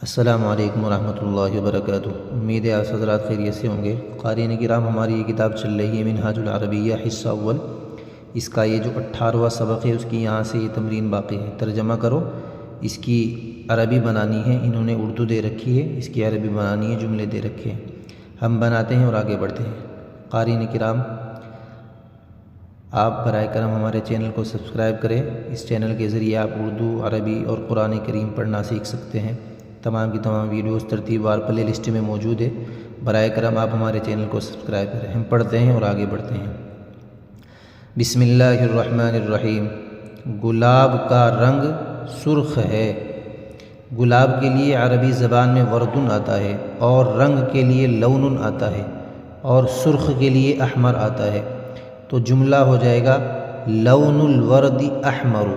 السلام علیکم ورحمۃ اللہ وبرکاتہ۔ امید ہے آپ حضرات خیریت سے ہوں گے۔ قارئین کرام، ہماری یہ کتاب چل رہی ہے منہاج العربیہ حصہ اول۔ اس کا یہ جو 18واں سبق ہے اس کی یہاں سے یہ تمرین باقی ہے۔ ترجمہ کرو، اس کی عربی بنانی ہے، انہوں نے اردو دے رکھی ہے، اس کی عربی بنانی ہے، جملے دے رکھے ہیں، ہم بناتے ہیں اور آگے بڑھتے ہیں۔ قارئین کرام، آپ برائے کرم ہمارے چینل کو سبسکرائب کریں۔ اس چینل کے ذریعے آپ اردو، عربی اور قرآن کریم پڑھنا سیکھ سکتے ہیں۔ تمام کی تمام ویڈیوز ترتیب وار پلے لسٹ میں موجود ہے۔ برائے کرم آپ ہمارے چینل کو سبسکرائب کریں۔ ہم پڑھتے ہیں اور آگے بڑھتے ہیں۔ بسم اللہ الرحمن الرحیم۔ گلاب کا رنگ سرخ ہے۔ گلاب کے لیے عربی زبان میں وردن آتا ہے، اور رنگ کے لیے لون آتا ہے، اور سرخ کے لیے احمر آتا ہے۔ تو جملہ ہو جائے گا لون الورد احمر،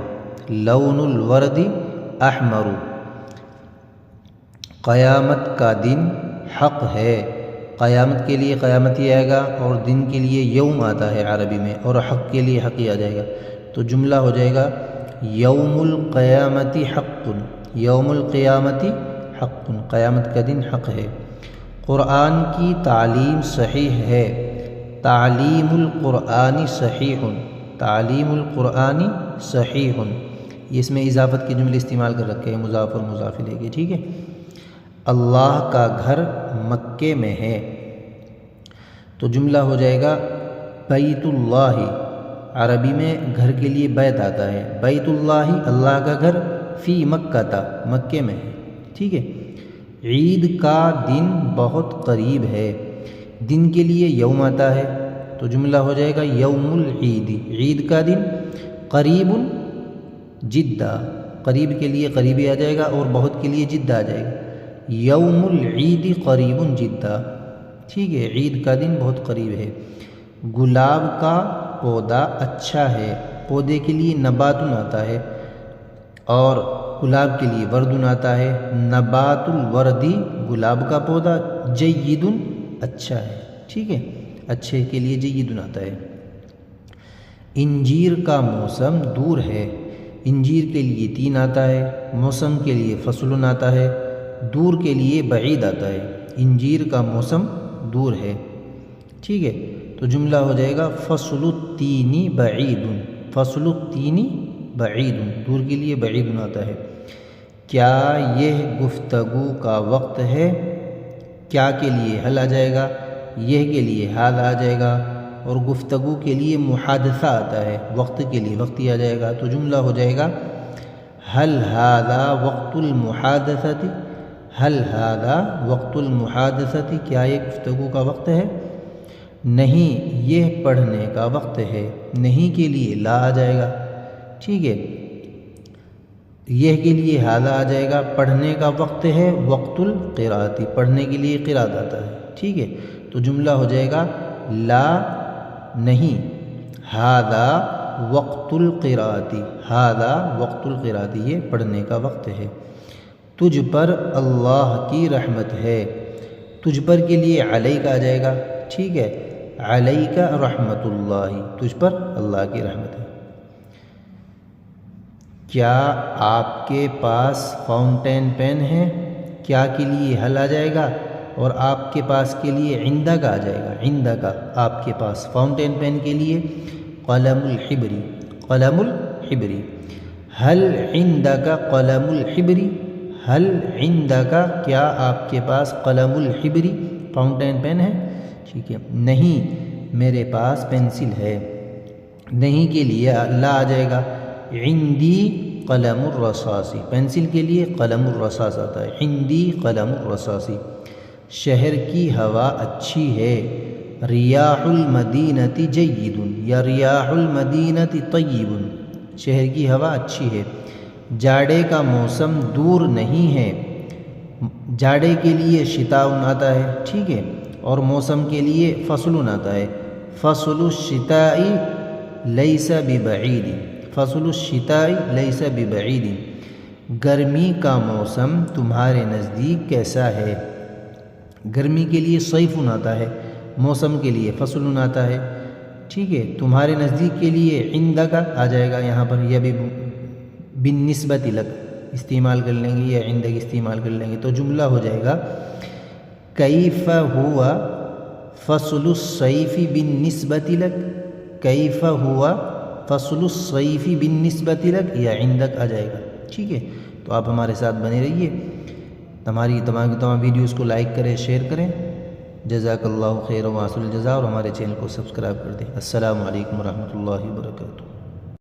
لون الورد احمر۔ قیامت کا دن حق ہے۔ قیامت کے لیے قیامت ہی آئے گا، اور دن کے لیے یوم آتا ہے عربی میں، اور حق کے لیے حق ہی آ جائے گا۔ تو جملہ ہو جائے گا یوم القیامت حق، یوم القیامت حق، قیامت کا دن حق ہے۔ قرآن کی تعلیم صحیح ہے۔ تعلیم القرآن صحیح، تعلیم القرآن صحیح۔ اس میں اضافت کے جملے استعمال کر رکھے ہیں، مضاف اور مضاف الیہ کے، ٹھیک ہے۔ اللہ کا گھر مکے میں ہے۔ تو جملہ ہو جائے گا بیت اللہ، عربی میں گھر کے لیے بیت آتا ہے، بیت اللہ، اللہ کا گھر، فی مکہ تا، مکے میں ہے، ٹھیک ہے۔ عید کا دن بہت قریب ہے۔ دن کے لیے یوم آتا ہے، تو جملہ ہو جائے گا یوم العید، عید کا دن، قریب جدہ، قریب کے لیے قریبی آ جائے گا، اور بہت کے لیے جدہ آ جائے گا۔ یوم العید قریب جدہ، ٹھیک ہے، عید کا دن بہت قریب ہے۔ گلاب کا پودا اچھا ہے۔ پودے کے لیے نباتن آتا ہے، اور گلاب کے لیے وردن آتا ہے۔ نبات الوردی، گلاب کا پودا، جیدن اچھا ہے، ٹھیک ہے، اچھے کے لیے جیدن آتا ہے۔ انجیر کا موسم دور ہے۔ انجیر کے لیے تین آتا ہے، موسم کے لیے فصل آتا ہے، دور کے لیے بعید آتا ہے۔ انجیر کا موسم دور ہے، ٹھیک ہے۔ تو جملہ ہو جائے گا فصل التین بعید، فصل التین بعید، دور کے لیے بعید آتا ہے۔ کیا یہ گفتگو کا وقت ہے؟ کیا کے لیے حل آ جائے گا، یہ کے لیے حال آ جائے گا، اور گفتگو کے لیے محادثہ آتا ہے، وقت کے لیے وقت ہی آ جائے گا۔ تو جملہ ہو جائے گا هل هذا وقت المحادثۃ، هل هذا وقت المحادثۃ، کیا یہ گفتگو کا وقت ہے؟ نہیں، یہ پڑھنے کا وقت ہے۔ نہیں کے لیے لا آ جائے گا، ٹھیک ہے، یہ کے لیے ہذا آ جائے گا۔ پڑھنے کا وقت ہے، وقت القراءۃ، پڑھنے کے لیے قراءت آتا ہے، ٹھیک ہے۔ تو جملہ ہو جائے گا لا نہیں، ہذا وقت القراءۃ، ہذا وقت القراءۃ، یہ پڑھنے کا وقت ہے۔ تجھ پر اللہ کی رحمت ہے۔ تجھ پر کے لیے علیک آ جائے گا، ٹھیک ہے، علیک رحمت اللہ، تجھ پر اللہ کی رحمت ہے۔ کیا آپ کے پاس فاؤنٹین پین ہے؟ کیا کے لیے حل آ جائے گا، اور آپ کے پاس کے لیے عندک آ جائے گا، عندک آپ کے پاس۔ فاؤنٹین پین کے لیے قلم الحبری، قلم الحبری۔ هل عندک قلم الحبری، هل عندک، کیا آپ کے پاس قلم الحبری، فاؤنٹین پین ہے، ٹھیک ہے۔ نہیں، میرے پاس پینسل ہے۔ نہیں کے لیے لا آ جائے گا، عندی قلم الرصاص، پینسل کے لیے قلم الرصاص آتا ہے، عندی قلم الرصاص۔ شہر کی ہوا اچھی ہے۔ ریاح المدینۃ جید، یا ریاح المدینۃ طیب، شہر کی ہوا اچھی ہے۔ جاڑے کا موسم دور نہیں ہے۔ جاڑے کے لیے شتاء آتا ہے، ٹھیک ہے، اور موسم کے لیے فصل آتا ہے۔ فصل الشتاء لیس ببعید، فصل الشتاء لیس ببعید۔ گرمی کا موسم تمہارے نزدیک کیسا ہے؟ گرمی کے لیے صیف آتا ہے، موسم کے لیے فصل آتا ہے، ٹھیک ہے۔ تمہارے نزدیک کے لیے عندک آ جائے گا یہاں پر، یا بھی بالنسبت لک، استعمال کر لیں گے یا عندک استعمال کر لیں گے تو جملہ ہو جائے گا کیف ہوا فصل الصیف بالنسبۃ لک، کیف ہوا فصل الصیف بالنسبۃ لک یا عندک آ جائے گا، ٹھیک ہے۔ تو آپ ہمارے ساتھ بنے رہیے، ہماری تمام کی تمام ویڈیوز کو لائک کریں، شیئر کریں۔ جزاک اللہ خیر و واصل الجزا، اور ہمارے چینل کو سبسکرائب کر دیں۔ السلام علیکم ورحمۃ اللہ وبرکاتہ۔